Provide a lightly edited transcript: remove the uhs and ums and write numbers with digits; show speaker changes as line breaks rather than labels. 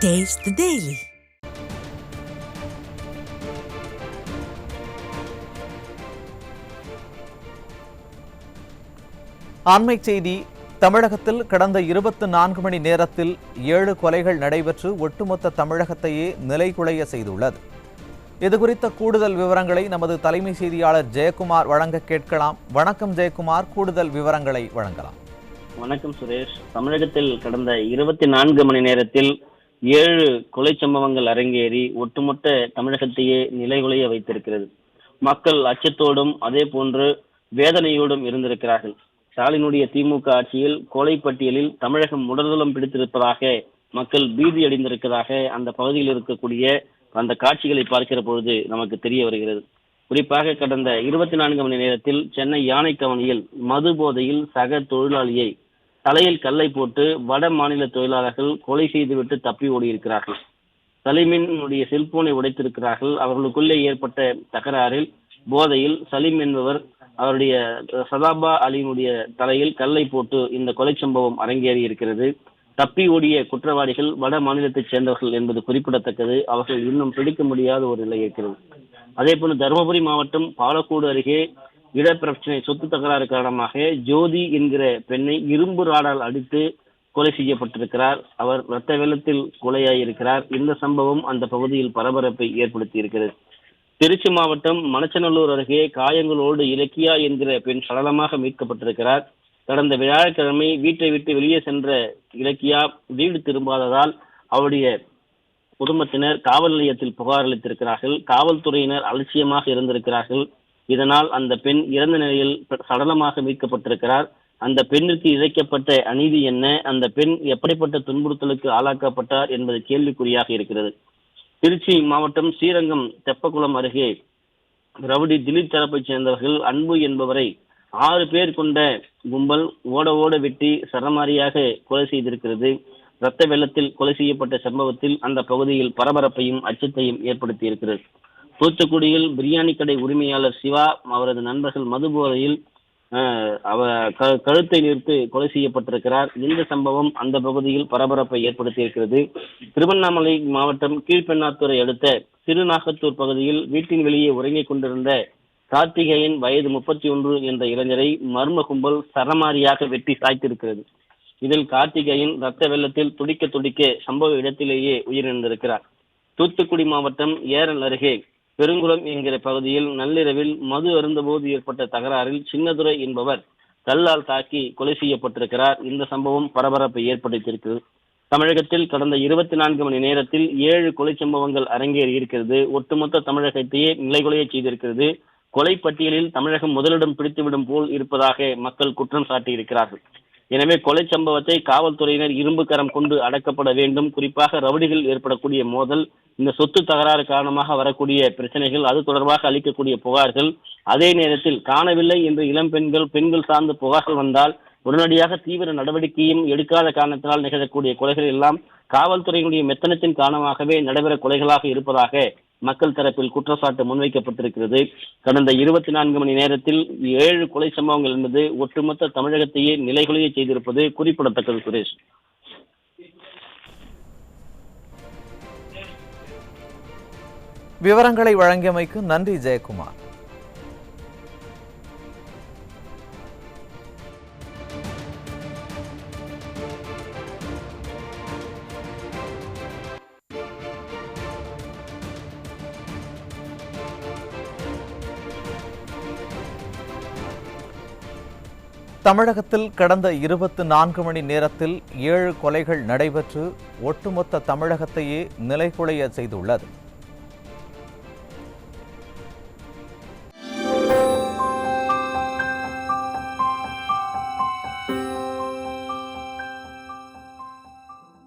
Taste the Daily.
அண்மை செய்தி. தமிழகத்தில் கடந்த 24 மணி நேரத்தில் 7 கொலைகள் நடைபெற்று ஒட்டுமொத்த தமிழகத்தையே நிலைகுலைய செய்துள்ளது. இதுகுறித்த கூடுதல் விவரங்களை நமது தலைமை செய்தியாளர் ஜெயக்குமார் வழங்க கேட்கலாம். வணக்கம் ஜெயக்குமார், கூடுதல் விவரங்களை வழங்கலாம்.
வணக்கம் சுரேஷ். தமிழகத்தில் கடந்த 24 மணி நேரத்தில் 7 கொலை சம்பவங்கள் அரங்கேறி ஒட்டுமொத்த தமிழகத்தையே நிலைகுலைய வைத்திருக்கிறது. மக்கள் அச்சத்தோடும் அதே போன்று வேதனையோடும் இருந்திருக்கிறார்கள். ஸ்டாலினுடைய திமுக ஆட்சியில் கொலை பட்டியலில் தமிழகம் முதலிடம் பிடித்திருப்பதாக மக்கள் பீதி அடைந்திருப்பதாக அந்த பகுதியில் இருக்கக்கூடிய அந்த காட்சிகளை பார்க்கிற பொழுது நமக்கு தெரிய வருகிறது. குறிப்பாக கடந்த 24 மணி நேரத்தில் சென்னை யானைக்கவனியில் மது போதையில் சக தொழிலாளியை தலையில் கல்லை போட்டு வட மாநில தொழிலாளர்கள் கொலை செய்துவிட்டு தப்பி ஓடியிருக்கிறார்கள். சலீமினுடைய செல்போனை உடைத்திருக்கிறார்கள். அவர்களுக்குள்ளே ஏற்பட்ட தகராறில் போதையில் சலீம் என்பவர் அவருடைய சதாபா அலியினுடைய தலையில் கல்லை போட்டு இந்த கொலை சம்பவம் அரங்கேறி இருக்கிறது. தப்பி ஓடிய குற்றவாளிகள் வட மாநிலத்தைச் சேர்ந்தவர்கள் என்பது குறிப்பிடத்தக்கது. அவர்கள் இன்னும் பிடிக்க முடியாத ஒரு நிலை இருக்கிறது. அதே போல தருமபுரி மாவட்டம் பாலக்கோடு அருகே இடப்பிரச்சனை சொத்து தகராறு காரணமாக ஜோதி என்கிற பெண்ணை இரும்பு ராடால் அடித்து கொலை செய்யப்பட்டிருக்கிறார். அவர் இரத்த வெள்ளத்தில் கொலையாயிருக்கிறார். இந்த சம்பவம் அந்த பகுதியில் பரபரப்பை ஏற்படுத்தி இருக்கிறது. திருச்சி மாவட்டம் மணச்சநல்லூர் அருகே காயங்களோடு இலக்கியா என்கிற பெண் சடலமாக மீட்கப்பட்டிருக்கிறார். கடந்த வியாழக்கிழமை வீட்டை விட்டு வெளியே சென்ற இலக்கியா வீடு திரும்பாததால் அவருடைய குடும்பத்தினர் காவல் நிலையத்தில் புகார் அளித்திருக்கிறார்கள். காவல்துறையினர் அலட்சியமாக இருந்திருக்கிறார்கள். இதனால் அந்த பெண் இறந்த நிலையில் சடலமாக மீட்கப்பட்டிருக்கிறார். அந்த பெண்ணுக்கு இழைக்கப்பட்ட அநீதி என்ன, அந்த பெண் எப்படிப்பட்ட துன்புறுத்தலுக்கு ஆளாக்கப்பட்டார் என்பது கேள்விக்குறியாக இருக்கிறது. திருச்சி மாவட்டம் ஸ்ரீரங்கம் தெப்பக்குளம் அருகே ரவுடி திலீப் தரப்பைச் சேர்ந்தவர்கள் அன்பு என்பவரை 6 பேர் கொண்ட கும்பல் ஓட வெட்டி சரமாரியாக கொலை செய்திருக்கிறது. இரத்த வெள்ளத்தில் கொலை செய்யப்பட்ட சம்பவத்தில் அந்த பகுதியில் பரபரப்பையும் அச்சத்தையும் ஏற்படுத்தி இருக்கிறது. தூத்துக்குடியில் பிரியாணி கடை உரிமையாளர் சிவா அவரது நண்பர்கள் மது போதையில் கழுத்தை நிறுத்து கொலை செய்யப்பட்டிருக்கிறார். இந்த சம்பவம் அந்த பகுதியில் பரபரப்பை ஏற்படுத்தி இருக்கிறது. திருவண்ணாமலை மாவட்டம் கீழ்பெண்ணாத்துறை அடுத்த திருநாகத்தூர் பகுதியில் வீட்டின் வெளியே உறங்கிக் கொண்டிருந்த கார்த்திகேயன் வயது 31 என்ற இளைஞரை மர்ம கும்பல் சரமாரியாக வெட்டி சாய்த்திருக்கிறது. இதில் கார்த்திகேயன் இரத்த வெள்ளத்தில் துடிக்க சம்பவ இடத்திலேயே உயிரிழந்திருக்கிறார். தூத்துக்குடி மாவட்டம் ஏரல் அருகே பெருங்குளம் என்கிற பகுதியில் நள்ளிரவில் மது அருந்தபோது ஏற்பட்ட தகராறில் சின்னதுரை என்பவர் கல்லால் தாக்கி கொலை செய்யப்பட்டிருக்கிறார். இந்த சம்பவம் பரபரப்பை ஏற்படுத்தியிருக்கிறது. தமிழகத்தில் கடந்த 24 மணி நேரத்தில் 7 கொலை சம்பவங்கள் அரங்கேறி இருக்கிறது. ஒட்டுமொத்த தமிழகத்தையே நிலைகுலைய செய்திருக்கிறது. கொலை பட்டியலில் தமிழகம் முதலிடம் பிடித்துவிடும் போல் இருப்பதாக மக்கள் குற்றம் சாட்டியிருக்கிறார்கள். எனவே கொலை சம்பவத்தை காவல்துறையினர் இரும்பு கரம் கொண்டு அடக்கப்பட வேண்டும். குறிப்பாக ரவுடிகள் ஏற்படக்கூடிய மோதல், இந்த சொத்து தகராறு காரணமாக வரக்கூடிய பிரச்சனைகள், அது தொடர்பாக அளிக்கக்கூடிய புகார்கள், அதே நேரத்தில் காணவில்லை என்று இளம் பெண்கள் சார்ந்த புகார்கள் வந்தால் உடனடியாக தீவிர நடவடிக்கையும் எடுக்காத காரணத்தினால் நிகழக்கூடிய கொலைகள் எல்லாம் காவல்துறையினுடைய மெத்தனத்தின் காரணமாகவே நடைபெற கொலைகளாக இருப்பதாக மக்கள் தரப்பில் குற்றச்சாட்டு முன்வைக்கப்பட்டிருக்கிறது. கடந்த 24 மணி நேரத்தில் 7 கொலை சம்பவங்கள் என்பது ஒட்டுமொத்த தமிழகத்தையே நிலைகுலைய செய்திருப்பது குறிப்பிடத்தக்கது. சுரேஷ்,
விவரங்களை வழங்கியமைக்கு நன்றி ஜெயக்குமார். தமிழகத்தில் கடந்த 24 மணி நேரத்தில் 7 கொலைகள் நடைபெற்று ஒட்டுமொத்த தமிழகத்தையே நிலைகுலைய செய்துள்ளது.